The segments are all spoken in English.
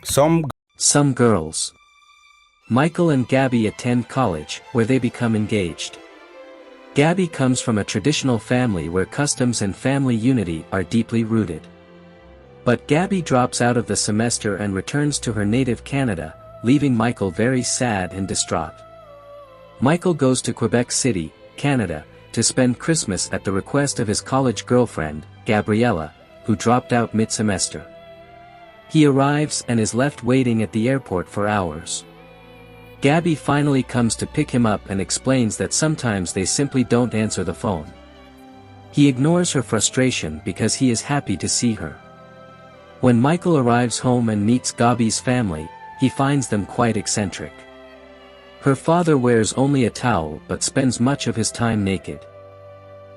Some Some girls. Michael and Gabby attend college, where they become engaged. Gabby comes from a traditional family where customs and family unity are deeply rooted. But Gabby drops out of the semester and returns to her native Canada, leaving Michael very sad and distraught. Michael goes to Quebec City, Canada, to spend Christmas at the request of his college girlfriend, Gabriella, who dropped out mid-semester. He arrives and is left waiting at the airport for hours. Gabby finally comes to pick him up and explains that sometimes they simply don't answer the phone. He ignores her frustration because he is happy to see her. When Michael arrives home and meets Gabby's family, he finds them quite eccentric. Her father wears only a towel but spends much of his time naked.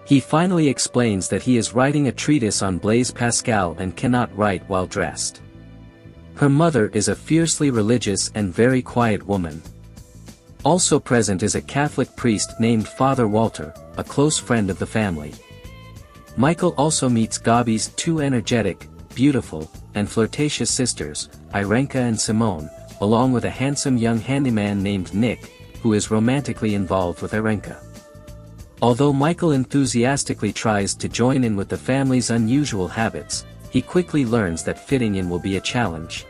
He finally explains that he is writing a treatise on Blaise Pascal and cannot write while dressed. Her mother is a fiercely religious and very quiet woman. Also present is a Catholic priest named Father Walter, a close friend of the family. Michael also meets Gabby's two energetic, beautiful, and flirtatious sisters, Irenka and Simone, along with a handsome young handyman named Nick, who is romantically involved with Irenka. Although Michael enthusiastically tries to join in with the family's unusual habits, he quickly learns that fitting in will be a challenge.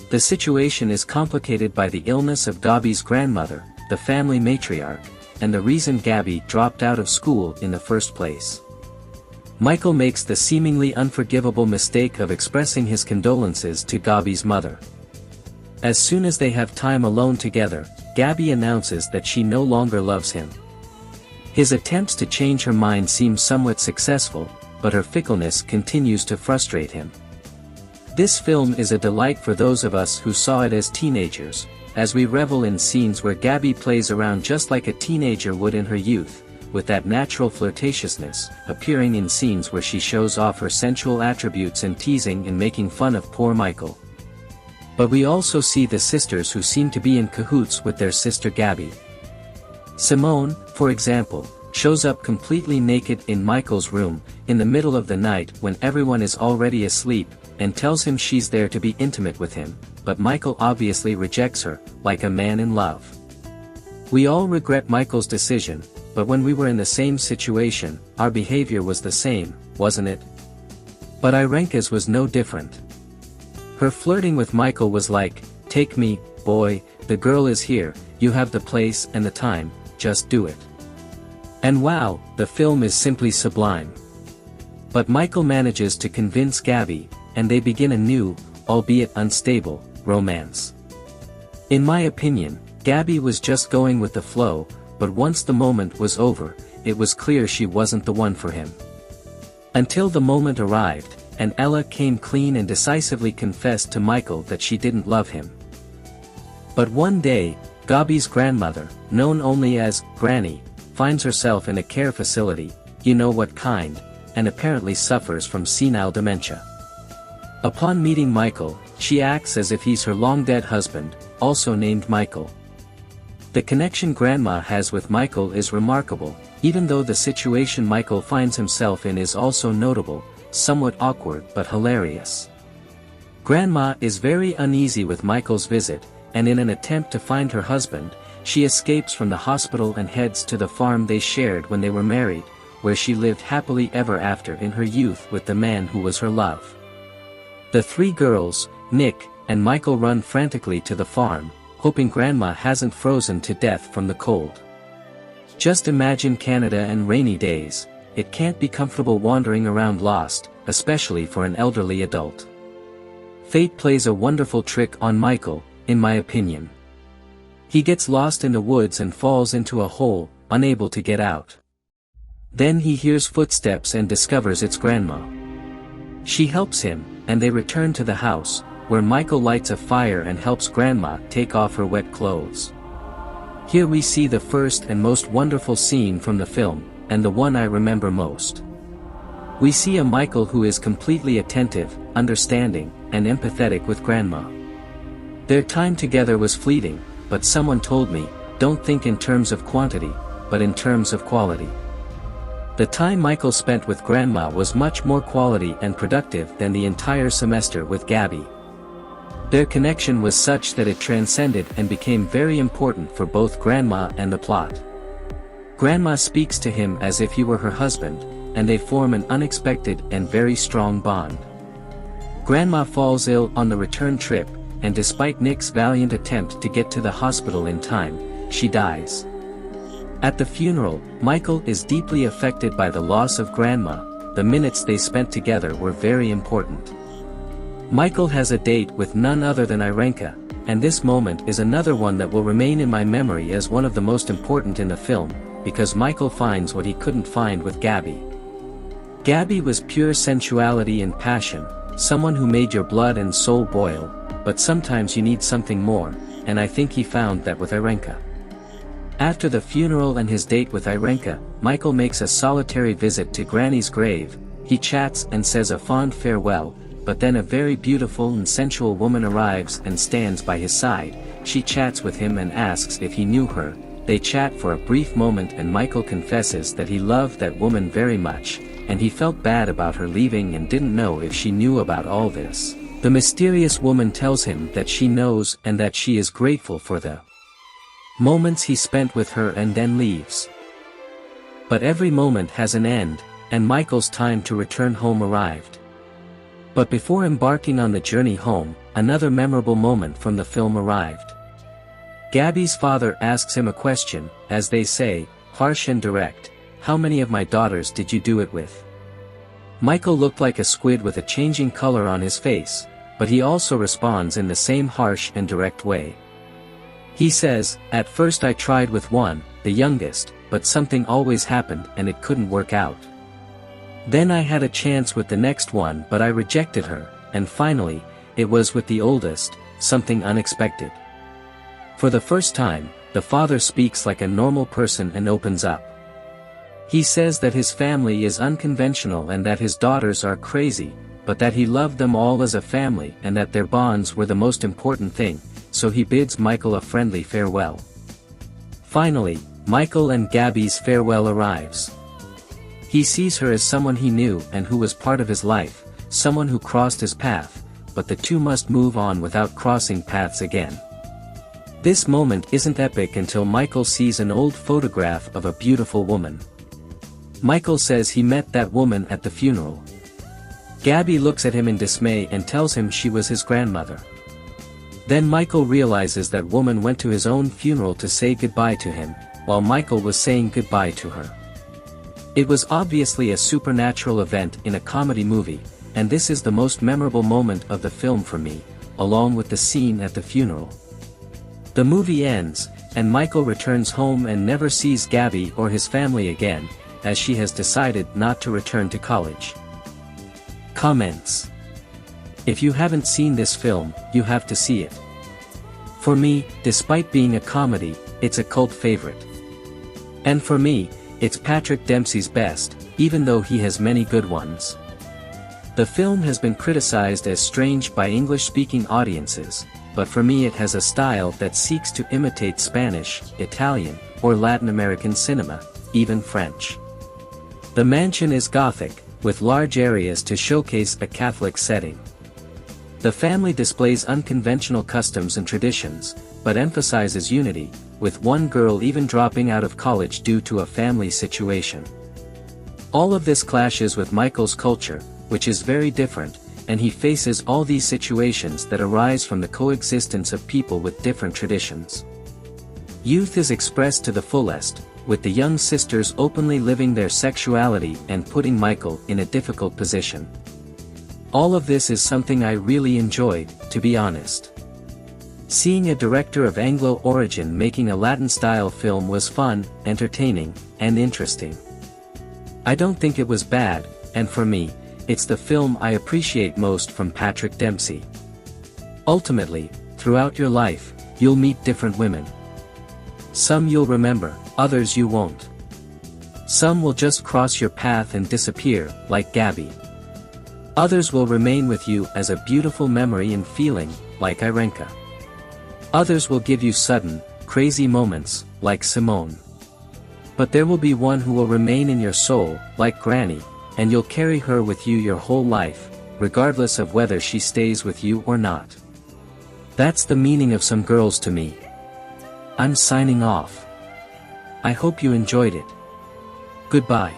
The situation is complicated by the illness of Gabby's grandmother, the family matriarch, and the reason Gabby dropped out of school in the first place. Michael makes the seemingly unforgivable mistake of expressing his condolences to Gabby's mother. As soon as they have time alone together, Gabby announces that she no longer loves him. His attempts to change her mind seem somewhat successful, but her fickleness continues to frustrate him. This film is a delight for those of us who saw it as teenagers, as we revel in scenes where Gabby plays around just like a teenager would in her youth, with that natural flirtatiousness, appearing in scenes where she shows off her sensual attributes and teasing and making fun of poor Michael. But we also see the sisters who seem to be in cahoots with their sister Gabby. Simone, for example, shows up completely naked in Michael's room, in the middle of the night when everyone is already asleep, and tells him she's there to be intimate with him, but Michael obviously rejects her, like a man in love. We all regret Michael's decision, but when we were in the same situation, our behavior was the same, wasn't it? But Irenka's was no different. Her flirting with Michael was like, "Take me, boy, the girl is here, you have the place and the time, just do it." And wow, the film is simply sublime. But Michael manages to convince Gabby, and they begin a new, albeit unstable, romance. In my opinion, Gabby was just going with the flow, but once the moment was over, it was clear she wasn't the one for him. Until the moment arrived, and Ella came clean and decisively confessed to Michael that she didn't love him. But one day, Gabby's grandmother, known only as Granny, finds herself in a care facility, you know what kind, and apparently suffers from senile dementia. Upon meeting Michael, she acts as if he's her long-dead husband, also named Michael. The connection Grandma has with Michael is remarkable, even though the situation Michael finds himself in is also notable, somewhat awkward but hilarious. Grandma is very uneasy with Michael's visit, and in an attempt to find her husband, she escapes from the hospital and heads to the farm they shared when they were married, where she lived happily ever after in her youth with the man who was her love. The three girls, Nick and Michael, run frantically to the farm, hoping Grandma hasn't frozen to death from the cold. Just imagine Canada and rainy days, it can't be comfortable wandering around lost, especially for an elderly adult. Fate plays a wonderful trick on Michael, in my opinion. He gets lost in the woods and falls into a hole, unable to get out. Then he hears footsteps and discovers it's Grandma. She helps him, and they return to the house, where Michael lights a fire and helps Grandma take off her wet clothes. Here we see the first and most wonderful scene from the film, and the one I remember most. We see a Michael who is completely attentive, understanding, and empathetic with Grandma. Their time together was fleeting, but someone told me, don't think in terms of quantity, but in terms of quality. The time Michael spent with Grandma was much more quality and productive than the entire semester with Gabby. Their connection was such that it transcended and became very important for both Grandma and the plot. Grandma speaks to him as if he were her husband, and they form an unexpected and very strong bond. Grandma falls ill on the return trip, and despite Nick's valiant attempt to get to the hospital in time, she dies. At the funeral, Michael is deeply affected by the loss of Grandma. The minutes they spent together were very important. Michael has a date with none other than Irenka, and this moment is another one that will remain in my memory as one of the most important in the film, because Michael finds what he couldn't find with Gabby. Gabby was pure sensuality and passion, someone who made your blood and soul boil, but sometimes you need something more, and I think he found that with Irenka. After the funeral and his date with Irenka, Michael makes a solitary visit to Granny's grave. He chats and says a fond farewell, but then a very beautiful and sensual woman arrives and stands by his side. She chats with him and asks if he knew her. They chat for a brief moment and Michael confesses that he loved that woman very much, and he felt bad about her leaving and didn't know if she knew about all this. The mysterious woman tells him that she knows and that she is grateful for the moments he spent with her and then leaves. But every moment has an end, and Michael's time to return home arrived. But before embarking on the journey home, another memorable moment from the film arrived. Gabby's father asks him a question, as they say, harsh and direct, "How many of my daughters did you do it with?" Michael looked like a squid with a changing color on his face, but he also responds in the same harsh and direct way. He says, "At first I tried with one, the youngest, but something always happened and it couldn't work out. Then I had a chance with the next one but I rejected her, and finally, it was with the oldest, something unexpected." For the first time, the father speaks like a normal person and opens up. He says that his family is unconventional and that his daughters are crazy, but that he loved them all as a family and that their bonds were the most important thing, so he bids Michael a friendly farewell. Finally, Michael and Gabby's farewell arrives. He sees her as someone he knew and who was part of his life, someone who crossed his path, but the two must move on without crossing paths again. This moment isn't epic until Michael sees an old photograph of a beautiful woman. Michael says he met that woman at the funeral. Gabby looks at him in dismay and tells him she was his grandmother. Then Michael realizes that woman went to his own funeral to say goodbye to him, while Michael was saying goodbye to her. It was obviously a supernatural event in a comedy movie, and this is the most memorable moment of the film for me, along with the scene at the funeral. The movie ends, and Michael returns home and never sees Gabby or his family again, as she has decided not to return to college. Comments. If you haven't seen this film, you have to see it. For me, despite being a comedy, it's a cult favorite. And for me, it's Patrick Dempsey's best, even though he has many good ones. The film has been criticized as strange by English-speaking audiences, but for me it has a style that seeks to imitate Spanish, Italian, or Latin American cinema, even French. The mansion is Gothic, with large areas to showcase a Catholic setting. The family displays unconventional customs and traditions, but emphasizes unity, with one girl even dropping out of college due to a family situation. All of this clashes with Michael's culture, which is very different, and he faces all these situations that arise from the coexistence of people with different traditions. Youth is expressed to the fullest, with the young sisters openly living their sexuality and putting Michael in a difficult position. All of this is something I really enjoyed, to be honest. Seeing a director of Anglo origin making a Latin-style film was fun, entertaining, and interesting. I don't think it was bad, and for me, it's the film I appreciate most from Patrick Dempsey. Ultimately, throughout your life, you'll meet different women. Some you'll remember, others you won't. Some will just cross your path and disappear, like Gabby. Others will remain with you as a beautiful memory and feeling, like Irenka. Others will give you sudden, crazy moments, like Simone. But there will be one who will remain in your soul, like Granny, and you'll carry her with you your whole life, regardless of whether she stays with you or not. That's the meaning of some girls to me. I'm signing off. I hope you enjoyed it. Goodbye.